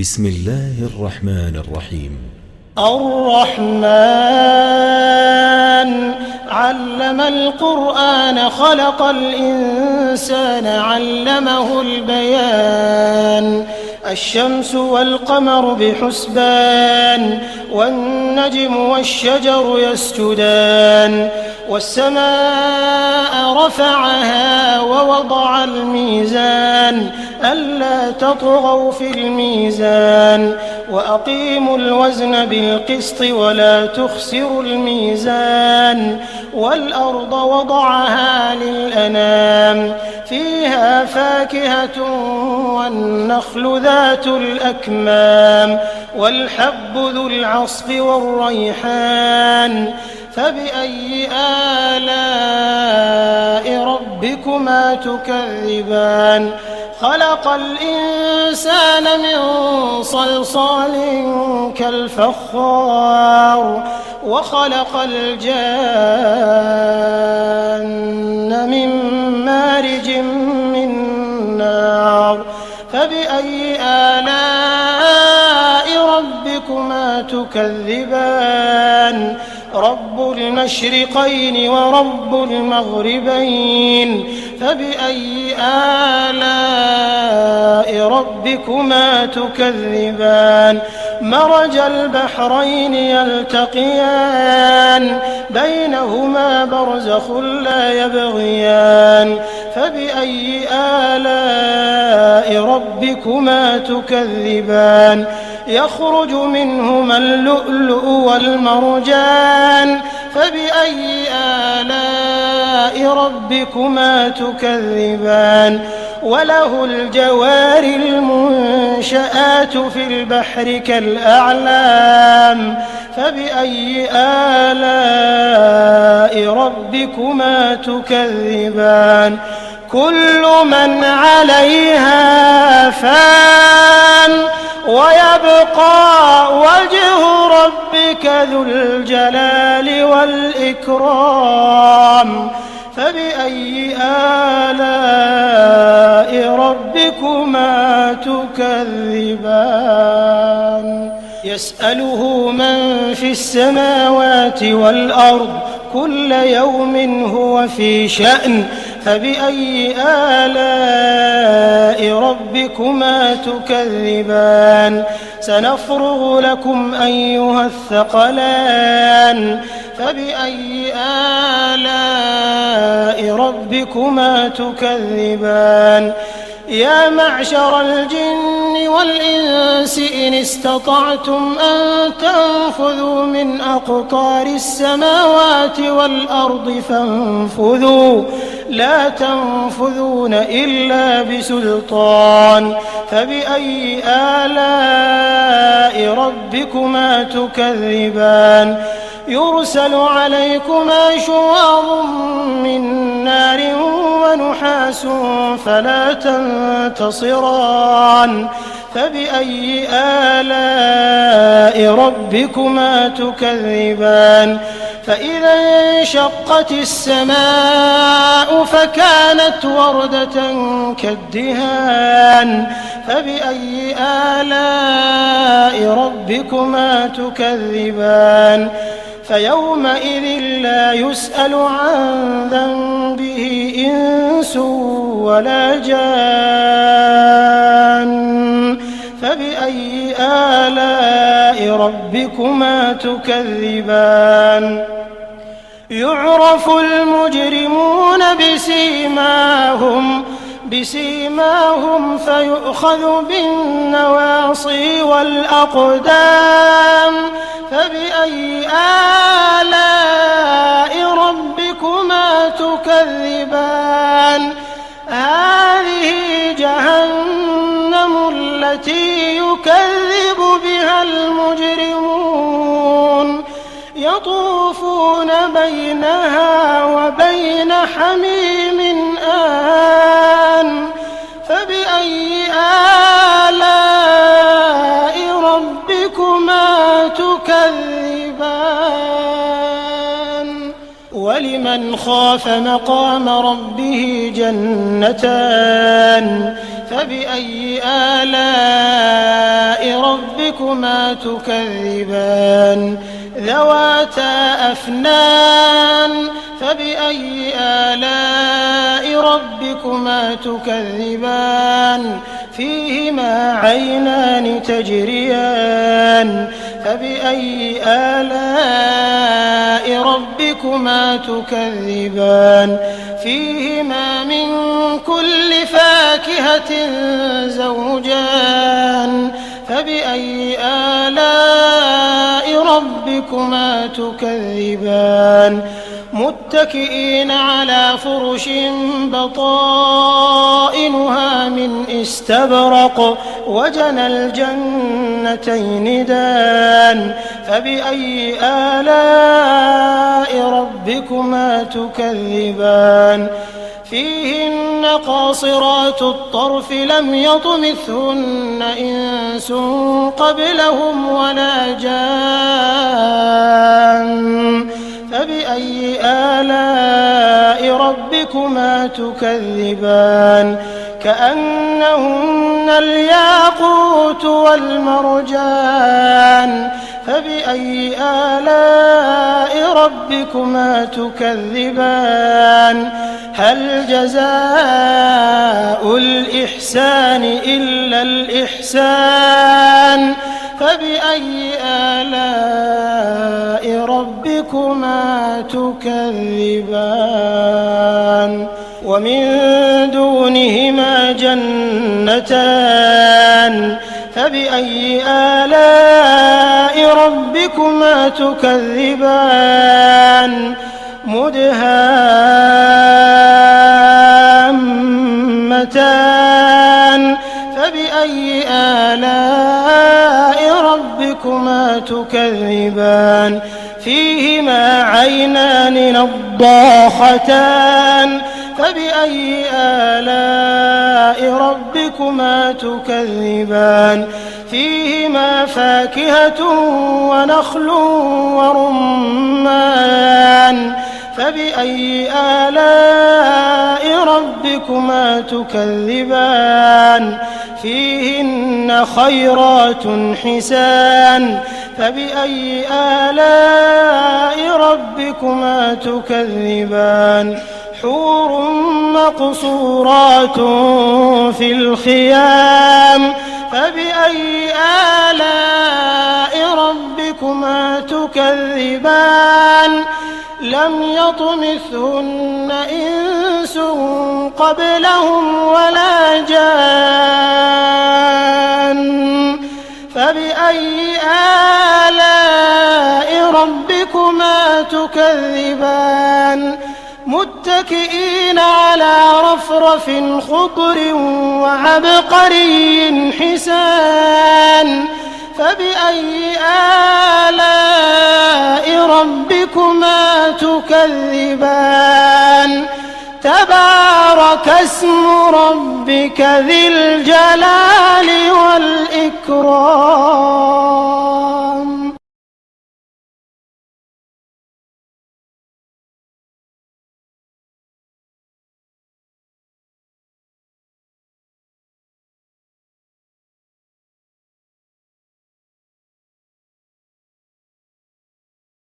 بسم الله الرحمن الرحيم. الرحمن علم القرآن خلق الإنسان علمه البيان الشمس والقمر بحسبان والنجم والشجر يسجدان والسماء رفعها ووضع الميزان ألا تطغوا في الميزان وأقيموا الوزن بالقسط ولا تخسروا الميزان والأرض وضعها للأنام فيها فاكهة والنخل ذات الأكمام والحب ذو العصف والريحان فبأي آلاء ربكما تكذبان خلق الإنسان من صلصال كالفخار وخلق الجان من مارج من نار فبأي آلاء ربكما تكذبان رب المشرقين ورب المغربين فبأي آلاء ربكما تكذبان مرج البحرين يلتقيان بينهما برزخ لا يبغيان فبأي آلاء ربكما تكذبان يخرج منهما اللؤلؤ والمرجان فبأي آلاء ربكما تكذبان وله الجوار المنشآت في البحر كالأعلام فبأي آلاء ربكما تكذبان كل من عليها فان ويبقى وجه ربك ذو الجلال والإكرام فبأي آلاء ربكما تكذبان يسأله من في السماوات والأرض كل يوم هو في شأن فبأي آلاء ربكما تكذبان سنفرغ لكم أيها الثقلان فبأي آلاء ربكما تكذبان يا معشر الجن والإنس إن استطعتم أن تنفذوا من أقطار السماوات والأرض فانفذوا لا تنفذون إلا بسلطان فبأي آلاء ربكما تكذبان يرسل عليكما شواظ من نار ونحاس فلا تنتصران فبأي آلاء ربكما تكذبان فإذا انشقت السماء فكانت وردة كالدهان فبأي آلاء ربكما تكذبان فيومئذ لا يسأل عن ذنبه إنس ولا جان فبأي آلاء ربكما تكذبان يعرف المجرمون بسيماهم فيؤخذ بالنواصي والأقدام فبأي آلاء ربكما تكذبان هذه جهنم التي يكذب بها المجرمون يطوفون بينها وبين حميم آن فبأي آلاء ربكما تكذبان ولمن خاف مقام ربه جنتان فبأي آلاء ربكما تكذبان ذواتا أفنان فبأي آلاء ربكما تكذبان فيهما عينان تجريان فبأي آلاء ربكما تكذبان فيهما من كل فاكهة زوجان فبأي آلاء ربكما تكذبان متكئين على فرش بطائنها من استبرق وجنى الجنتين دان فبأي آلاء ربكما تكذبان فيهن قاصرات الطرف لم يطمثهن إنس قبلهم ولا جان فبأي آلاء ربكما تكذبان كأنهن الياقوت والمرجان فبأي آلاء ربكما تكذبان هل جزاء الإحسان إلا الإحسان فبأي آلاء ربكما تكذبان ومن دونهما جنتان فبأي آلاء ربكما تكذبان مدهامتان فبأي آلاء ربكما تكذبان فيهما عينان نضاختان فبأي آلاء ربكما تكذبان فيهما فاكهة ونخل ورمان فبأي آلاء ربكما تكذبان فيهن خيرات حسان فبأي آلاء ربكما تكذبان حور مقصورات في الخيام فبأي آلاء ربكما تكذبان لم يطمثهن إنس قبلهم ولا جان فبأي آلاء ربكما تكذبان متكئين على رفرف خضر وعبقري حسان فبأي آلاء ربكما تكذبان تبارك اسم ربك ذي الجلال والإكرام